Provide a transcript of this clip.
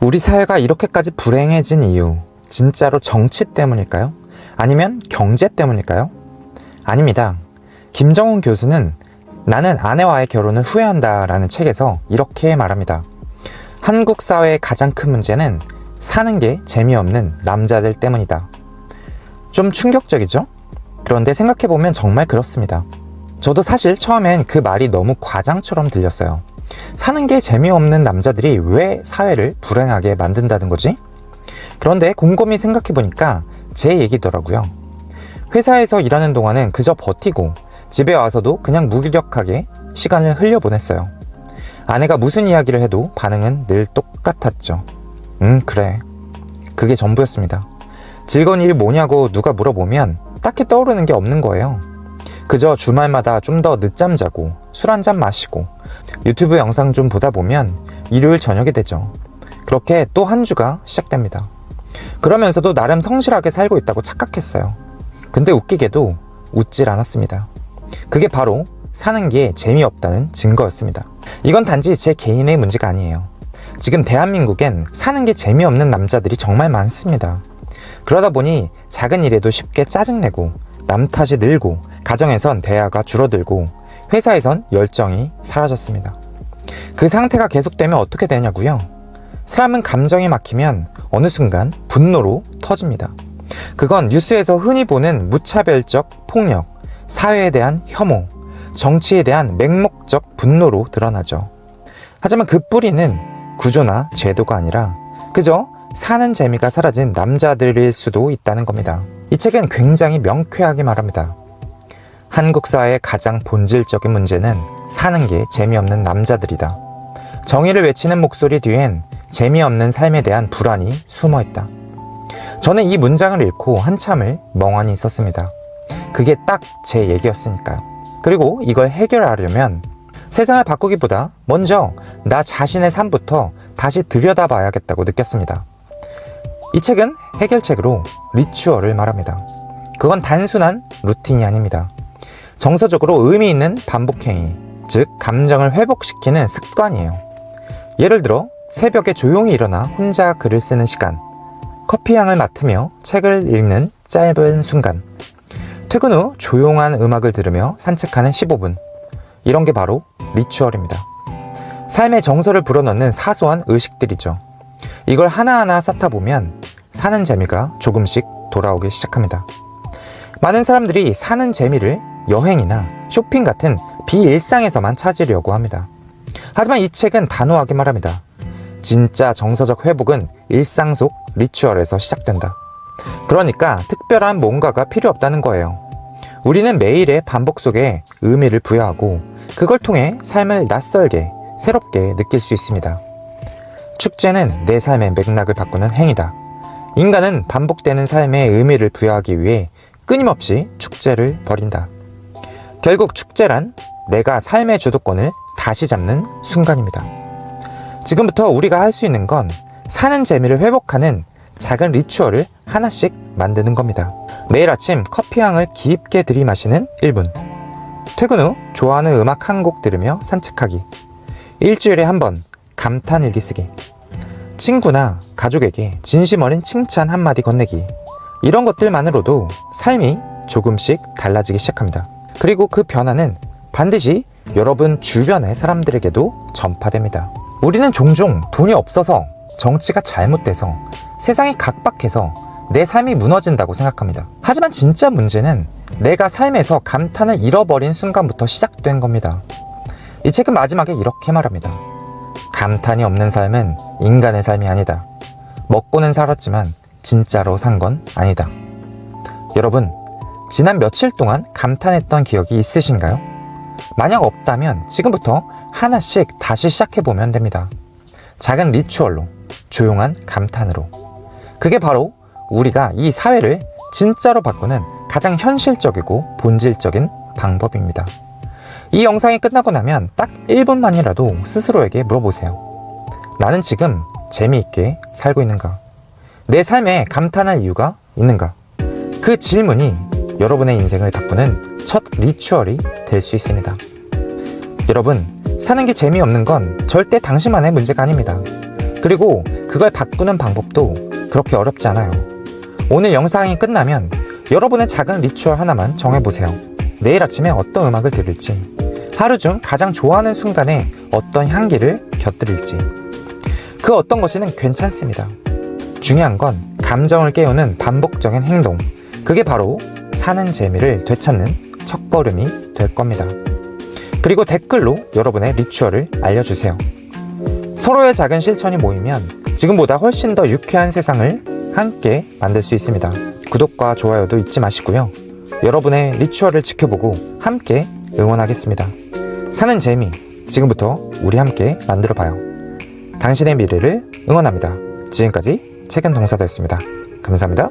우리 사회가 이렇게까지 불행해진 이유, 진짜로 정치 때문일까요? 아니면 경제 때문일까요? 아닙니다. 김정훈 교수는 나는 아내와의 결혼을 후회한다 라는 책에서 이렇게 말합니다. 한국 사회의 가장 큰 문제는 사는 게 재미없는 남자들 때문이다. 좀 충격적이죠? 그런데 생각해보면 정말 그렇습니다. 저도 사실 처음엔 그 말이 너무 과장처럼 들렸어요. 사는 게 재미없는 남자들이 왜 사회를 불행하게 만든다는 거지? 그런데 곰곰이 생각해보니까 제 얘기더라고요. 회사에서 일하는 동안은 그저 버티고 집에 와서도 그냥 무기력하게 시간을 흘려보냈어요. 아내가 무슨 이야기를 해도 반응은 늘 똑같았죠. 그래. 그게 전부였습니다. 즐거운 일이 뭐냐고 누가 물어보면 딱히 떠오르는 게 없는 거예요. 그저 주말마다 좀 더 늦잠 자고 술 한잔 마시고 유튜브 영상 좀 보다 보면 일요일 저녁이 되죠. 그렇게 또 한 주가 시작됩니다. 그러면서도 나름 성실하게 살고 있다고 착각했어요. 근데 웃기게도 웃질 않았습니다. 그게 바로 사는 게 재미없다는 증거였습니다. 이건 단지 제 개인의 문제가 아니에요. 지금 대한민국엔 사는 게 재미없는 남자들이 정말 많습니다. 그러다 보니 작은 일에도 쉽게 짜증내고 남 탓이 늘고 가정에선 대화가 줄어들고 회사에선 열정이 사라졌습니다. 그 상태가 계속되면 어떻게 되냐고요? 사람은 감정이 막히면 어느 순간 분노로 터집니다. 그건 뉴스에서 흔히 보는 무차별적 폭력, 사회에 대한 혐오, 정치에 대한 맹목적 분노로 드러나죠. 하지만 그 뿌리는 구조나 제도가 아니라 그저 사는 재미가 사라진 남자들일 수도 있다는 겁니다. 이 책은 굉장히 명쾌하게 말합니다. 한국 사회의 가장 본질적인 문제는 사는 게 재미없는 남자들이다. 정의를 외치는 목소리 뒤엔 재미없는 삶에 대한 불안이 숨어있다. 저는 이 문장을 읽고 한참을 멍하니 있었습니다. 그게 딱 제 얘기였으니까요. 그리고 이걸 해결하려면 세상을 바꾸기보다 먼저 나 자신의 삶부터 다시 들여다봐야겠다고 느꼈습니다. 이 책은 해결책으로 리추얼을 말합니다. 그건 단순한 루틴이 아닙니다. 정서적으로 의미 있는 반복행위, 즉 감정을 회복시키는 습관이에요. 예를 들어 새벽에 조용히 일어나 혼자 글을 쓰는 시간, 커피 향을 맡으며 책을 읽는 짧은 순간, 퇴근 후 조용한 음악을 들으며 산책하는 15분, 이런 게 바로 리추얼입니다. 삶의 정서를 불어넣는 사소한 의식들이죠. 이걸 하나하나 쌓다 보면 사는 재미가 조금씩 돌아오기 시작합니다. 많은 사람들이 사는 재미를 여행이나 쇼핑 같은 비일상에서만 찾으려고 합니다. 하지만 이 책은 단호하게 말합니다. 진짜 정서적 회복은 일상 속 리추얼에서 시작된다. 그러니까 특별한 뭔가가 필요 없다는 거예요. 우리는 매일의 반복 속에 의미를 부여하고 그걸 통해 삶을 낯설게, 새롭게 느낄 수 있습니다. 축제는 내 삶의 맥락을 바꾸는 행위다. 인간은 반복되는 삶에 의미를 부여하기 위해 끊임없이 축제를 벌인다. 결국 축제란 내가 삶의 주도권을 다시 잡는 순간입니다. 지금부터 우리가 할 수 있는 건 사는 재미를 회복하는 작은 리추얼을 하나씩 만드는 겁니다. 매일 아침 커피향을 깊게 들이마시는 1분, 퇴근 후 좋아하는 음악 한 곡 들으며 산책하기, 일주일에 한 번 감탄 일기 쓰기, 친구나 가족에게 진심 어린 칭찬 한마디 건네기, 이런 것들만으로도 삶이 조금씩 달라지기 시작합니다. 그리고 그 변화는 반드시 여러분 주변의 사람들에게도 전파됩니다. 우리는 종종 돈이 없어서, 정치가 잘못돼서, 세상이 각박해서 내 삶이 무너진다고 생각합니다. 하지만 진짜 문제는 내가 삶에서 감탄을 잃어버린 순간부터 시작된 겁니다. 이 책은 마지막에 이렇게 말합니다. 감탄이 없는 삶은 인간의 삶이 아니다. 먹고는 살았지만 진짜로 산 건 아니다. 여러분, 지난 며칠 동안 감탄했던 기억이 있으신가요? 만약 없다면 지금부터 하나씩 다시 시작해보면 됩니다. 작은 리추얼로, 조용한 감탄으로. 그게 바로 우리가 이 사회를 진짜로 바꾸는 가장 현실적이고 본질적인 방법입니다. 이 영상이 끝나고 나면 딱 1분만이라도 스스로에게 물어보세요. 나는 지금 재미있게 살고 있는가? 내 삶에 감탄할 이유가 있는가? 그 질문이 여러분의 인생을 바꾸는 첫 리추얼이 될 수 있습니다. 여러분, 사는 게 재미없는 건 절대 당신만의 문제가 아닙니다. 그리고 그걸 바꾸는 방법도 그렇게 어렵지 않아요. 오늘 영상이 끝나면 여러분의 작은 리추얼 하나만 정해보세요. 내일 아침에 어떤 음악을 들을지, 하루 중 가장 좋아하는 순간에 어떤 향기를 곁들일지, 그 어떤 것이든 괜찮습니다. 중요한 건 감정을 깨우는 반복적인 행동, 그게 바로 사는 재미를 되찾는 첫걸음이 될 겁니다. 그리고 댓글로 여러분의 리추얼을 알려주세요. 서로의 작은 실천이 모이면 지금보다 훨씬 더 유쾌한 세상을 함께 만들 수 있습니다. 구독과 좋아요도 잊지 마시고요. 여러분의 리추얼을 지켜보고 함께 응원하겠습니다. 사는 재미, 지금부터 우리 함께 만들어봐요. 당신의 미래를 응원합니다. 지금까지 책임 동사다였습니다. 감사합니다.